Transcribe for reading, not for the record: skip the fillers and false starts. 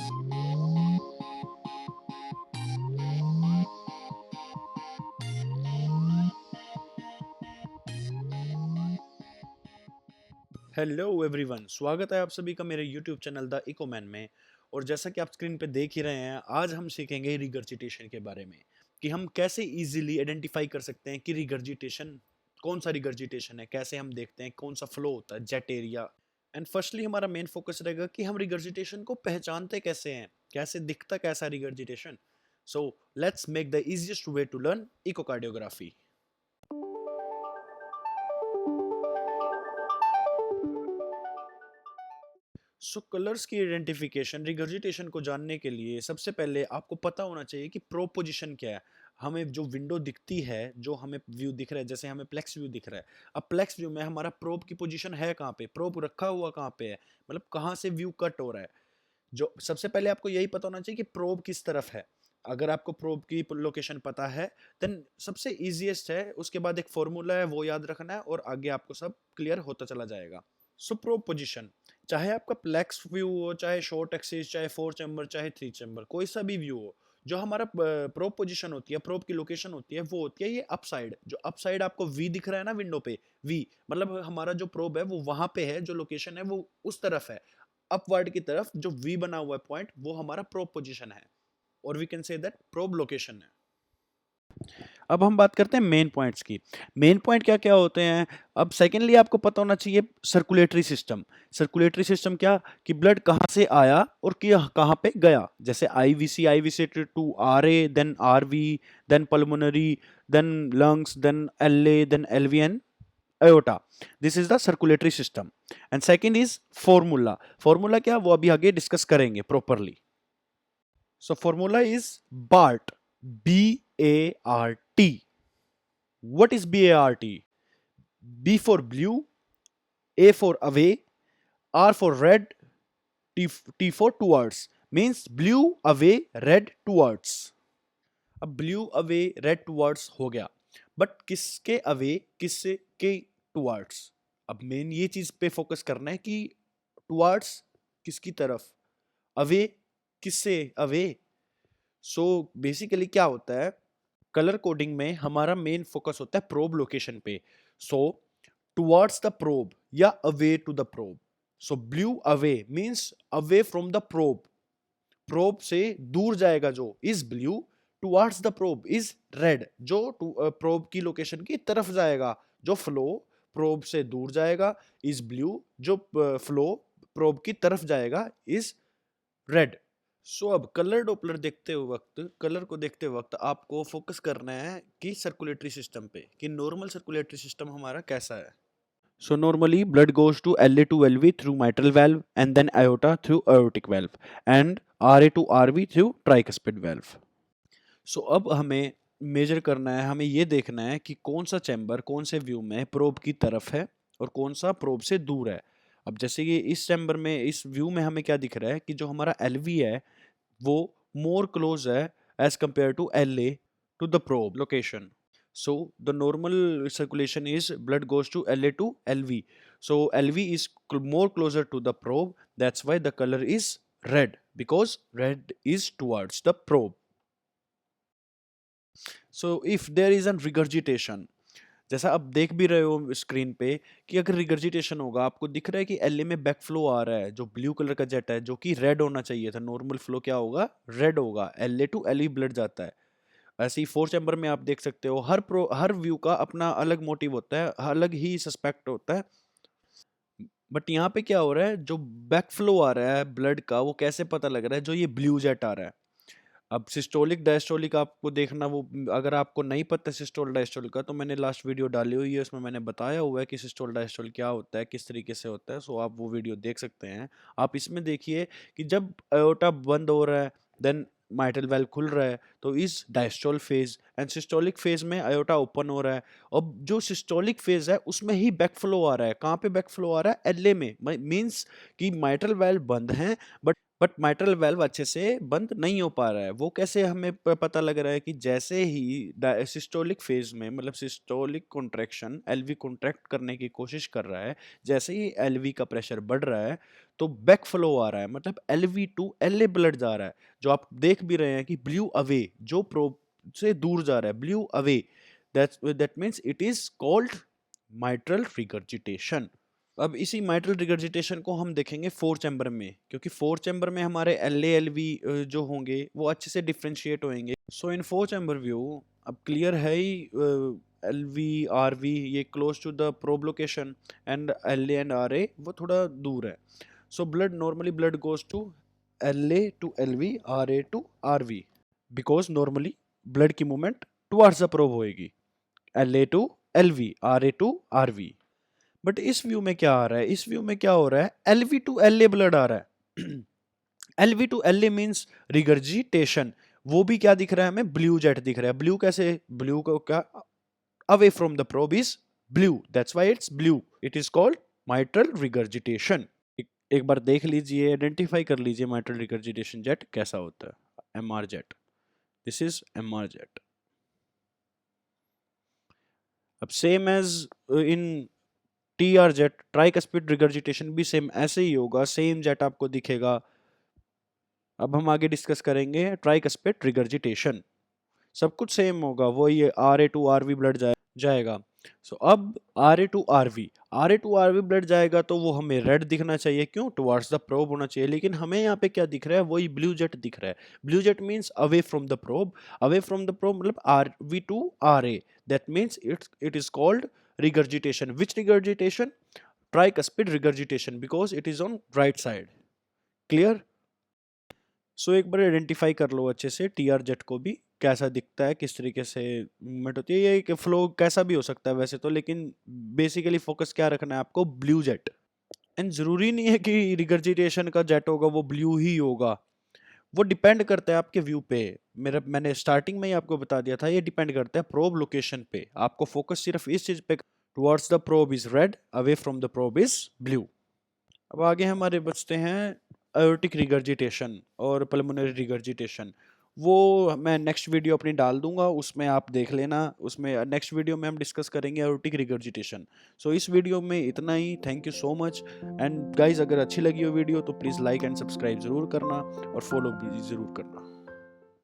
Hello everyone, स्वागत है आप सभी का मेरे यूट्यूब चैनल द इकोमैन में। और जैसा कि आप स्क्रीन पे देख ही रहे हैं, आज हम सीखेंगे रिगर्जिटेशन के बारे में कि हम कैसे इजीली आइडेंटिफाई कर सकते हैं कि रिगर्जिटेशन कौन सा रिगर्जिटेशन है, कैसे हम देखते हैं कौन सा फ्लो होता है, जेट एरिया। एंड फर्स्टली हमारा मेन फोकस रहेगा कि हम रिगर्जिटेशन को पहचानते कैसे हैं, कैसे दिखता कैसा regurgitation. So let's make the easiest way to learn echocardiography. So colours की आइडेंटिफिकेशन रिगर्जिटेशन को जानने के लिए सबसे पहले आपको पता होना चाहिए कि प्रोब पोजीशन क्या है। हमें जो विंडो दिखती है, जो हमें व्यू दिख रहा है, जैसे हमें प्लेक्स व्यू दिख रहा है, अब प्लेक्स व्यू में हमारा प्रोब की पोजीशन है कहाँ पे, प्रोब रखा हुआ कहाँ पे है, मतलब कहाँ से व्यू कट हो रहा है। जो सबसे पहले आपको यही पता होना चाहिए कि प्रोब किस तरफ है। अगर आपको प्रोब की लोकेशन पता है देन सबसे इजीएस्ट है, उसके बाद एक फॉर्मूला है वो याद रखना है और आगे आपको सब क्लियर होता चला जाएगा। सो प्रोब पोजीशन, चाहे आपका प्लेक्स व्यू हो, चाहे शॉर्ट एक्सिस, चाहे 4 चैम्बर, चाहे 3 चैम्बर, कोई सा भी व्यू हो, जो हमारा प्रोब पोजीशन होती है, प्रोब की लोकेशन होती है, वो होती है ये अप साइड। जो अप साइड आपको वी दिख रहा है ना विंडो पे, वी मतलब हमारा जो प्रोब है वो वहां पे है, जो लोकेशन है वो उस तरफ है। अपवर्ड की तरफ जो वी बना हुआ है पॉइंट, वो हमारा प्रोब पोजीशन है, और we can say that probe location है। अब हम बात करते हैं मेन पॉइंट्स की। मेन पॉइंट क्या क्या होते हैं। अब सेकेंडली आपको पता होना चाहिए सर्कुलेटरी सिस्टम। सर्कुलेटरी सिस्टम क्या, कि ब्लड कहाँ से आया और कहाँ पे गया। जैसे IVC, IVC to RA, then RV, then pulmonary, then lungs, then LA, then LV and, aorta. This is the circulatory system. And second is formula. Formula क्या, वो अभी आगे डिस्कस करेंगे properly. So formula is BART. B-A-R-T. What is B-A-R-T? B for blue, A for away, R for red, T for towards. Means blue, away, red, towards. अब blue away red towards हो गया, but किसके away, किससे के towards. अब main ये चीज पे फोकस करना है कि टुवर्ड्स किसकी तरफ, अवे किससे अवे। सो बेसिकली क्या होता है, कलर कोडिंग में हमारा मेन फोकस होता है प्रोब लोकेशन पे। सो टुवर्ड्स द प्रोब या away to the probe. So blue away means away from the probe, probe से दूर जाएगा जो is blue, towards the probe is red, जो प्रोब की लोकेशन की तरफ जाएगा। जो फ्लो प्रोब से दूर जाएगा इज ब्लू, जो फ्लो प्रोब की तरफ जाएगा इज रेड। सो अब कलर डॉपलर देखते वक्त, कलर को देखते वक्त आपको फोकस करना है कि सर्कुलेटरी सिस्टम पे, कि नॉर्मल सर्कुलेटरी सिस्टम हमारा कैसा है। So normally blood goes to LA to LV through mitral valve and then aorta through aortic valve and RA to RV through tricuspid valve. So अब हमें मेजर करना है, हमें ये देखना है कि कौन सा चैम्बर कौन से व्यू में प्रोब की तरफ है और कौन सा प्रोब से दूर है। अब जैसे कि इस चैम्बर में, इस व्यू में हमें क्या दिख रहा है कि जो हमारा LV है वो मोर क्लोज है as compare to LA to the probe location. So the normal circulation is blood goes to LA to LV. So LV is more closer to the probe. That's why the color is red, because red is towards the probe. So if there is an regurgitation, जैसा आप देख भी रहे हो screen पे, कि अगर regurgitation होगा, आपको दिख रहा है कि एलए में बैक फ्लो आ रहा है, जो ब्लू कलर का जेट है, जो कि रेड होना चाहिए था। नॉर्मल फ्लो क्या होगा, रेड होगा, एलए टू एलई ब्लड जाता है। ऐसे ही 4 चैम्बर में आप देख सकते हो, हर व्यू का अपना अलग मोटिव होता है, अलग ही सस्पेक्ट होता है। बट यहाँ पे क्या हो रहा है, जो बैक फ्लो आ रहा है ब्लड का, वो कैसे पता लग रहा है, जो ये ब्लू जेट आ रहा है। अब सिस्टोलिक डायस्टोलिक आपको देखना, वो अगर आपको नहीं पता सिस्टोल डायस्टोल का, तो मैंने लास्ट वीडियो डाली हुई है, उसमें मैंने बताया हुआ है कि सिस्टोल डायस्टोल क्या होता है, किस तरीके से होता है। सो आप वो वीडियो देख सकते हैं। आप इसमें देखिए कि जब अयोटा बंद हो रहा है देन माइटल वेल खुल रहा है, तो इस diastole phase and systolic phase में अयोटा ओपन हो रहा है। अब जो सिस्टोलिक फेज है उसमें ही बैक फ्लो आ रहा है। कहाँ पे बैक फ्लो आ रहा है, एलए में। मींस कि माइटल वेल बंद है, बट माइट्रल वेल्व अच्छे से बंद नहीं हो पा रहा है। वो कैसे हमें पता लग रहा है, कि जैसे ही सिस्टोलिक फेज में, मतलब सिस्टोलिक कॉन्ट्रैक्शन, एलवी कॉन्ट्रैक्ट करने की कोशिश कर रहा है, जैसे ही एलवी का प्रेशर बढ़ रहा है, तो बैक फ्लो आ रहा है, मतलब LV टू LA ब्लड जा रहा है, जो आप देख भी रहे हैं कि ब्लू अवे, जो प्रोब से दूर जा रहा है, blue away, that means it is called mitral regurgitation. अब इसी माइट्रल रिगर्जिटेशन को हम देखेंगे फोर चैम्बर में, क्योंकि फोर चैम्बर में हमारे LA LV जो होंगे वो अच्छे से डिफ्रेंशिएट होंगे। So in four chamber view अब क्लियर है ही, LV RV ये close to the probe location and LA and RA वो थोड़ा दूर है। So blood normally blood goes to LA to LV, RA to RV, because normally blood की movement towards the probe होएगी, LA to LV, RA to RV। But इस view में क्या आ रहा है, इस व्यू में क्या हो रहा है, LV टू LA ब्लड आ रहा है। LV to LA means regurgitation, वो भी क्या दिख रहा है हमें, ब्लू जेट दिख रहा है। ब्लू कैसे, ब्लू को क्या, away from the probe is blue, that's why it's blue, it is called mitral regurgitation. एक बार देख लीजिए, आइडेंटिफाई कर लीजिए माइट्रल रिगर्जिटेशन जेट कैसा होता है। MR jet, this is MR jet. अब same as in TR jet, tricuspid regurgitation भी सेम ऐसे ही होगा, सेम जेट आपको दिखेगा। अब हम आगे डिस्कस करेंगे ट्राइकस्पिड रिगर्जिटेशन, सब कुछ सेम होगा, वो ये RA टू RV ब्लड जाएगा। सो अब RA टू RV ब्लड जाएगा तो वो हमें रेड दिखना चाहिए, क्यों, टुवर्ड्स द प्रोब होना चाहिए, लेकिन हमें यहाँ पे क्या दिख रहा है, वही ब्लू जेट दिख रहा है। Blue jet means away from the probe, away from the probe मतलब RV to RA, that means it is called regurgitation. Which regurgitation, tricuspid regurgitation, because it is on right side. Clear. So एक बार identify कर लो अच्छे से TR jet को भी, कैसा दिखता है, किस तरीके से मूवमेंट होती है, ये कि फ्लो कैसा भी हो सकता है वैसे तो, लेकिन बेसिकली फोकस क्या रखना है आपको, ब्लू जेट। एंड जरूरी नहीं है कि रिगर्जिटेशन का जेट होगा वो ब्लू ही होगा, वो डिपेंड करता है आपके व्यू पे। मैंने स्टार्टिंग में ही आपको बता दिया था, ये डिपेंड करता है प्रोब लोकेशन पे, आपको फोकस सिर्फ इस चीज पे, towards the probe is red, away from the probe is blue. अब आगे हमारे बचते हैं एओर्टिक रिगर्जिटेशन और पल्मोनरी रिगर्जिटेशन, वो मैं नेक्स्ट वीडियो अपनी डाल दूंगा, उसमें आप देख लेना, उसमें नेक्स्ट वीडियो में हम डिस्कस करेंगे एओर्टिक रिगर्जिटेशन। सो इस वीडियो में इतना ही, thank you so much. And guys अगर अच्छी लगी हो वीडियो तो प्लीज़ लाइक एंड सब्सक्राइब ज़रूर करना और फॉलो भी ज़रूर करना।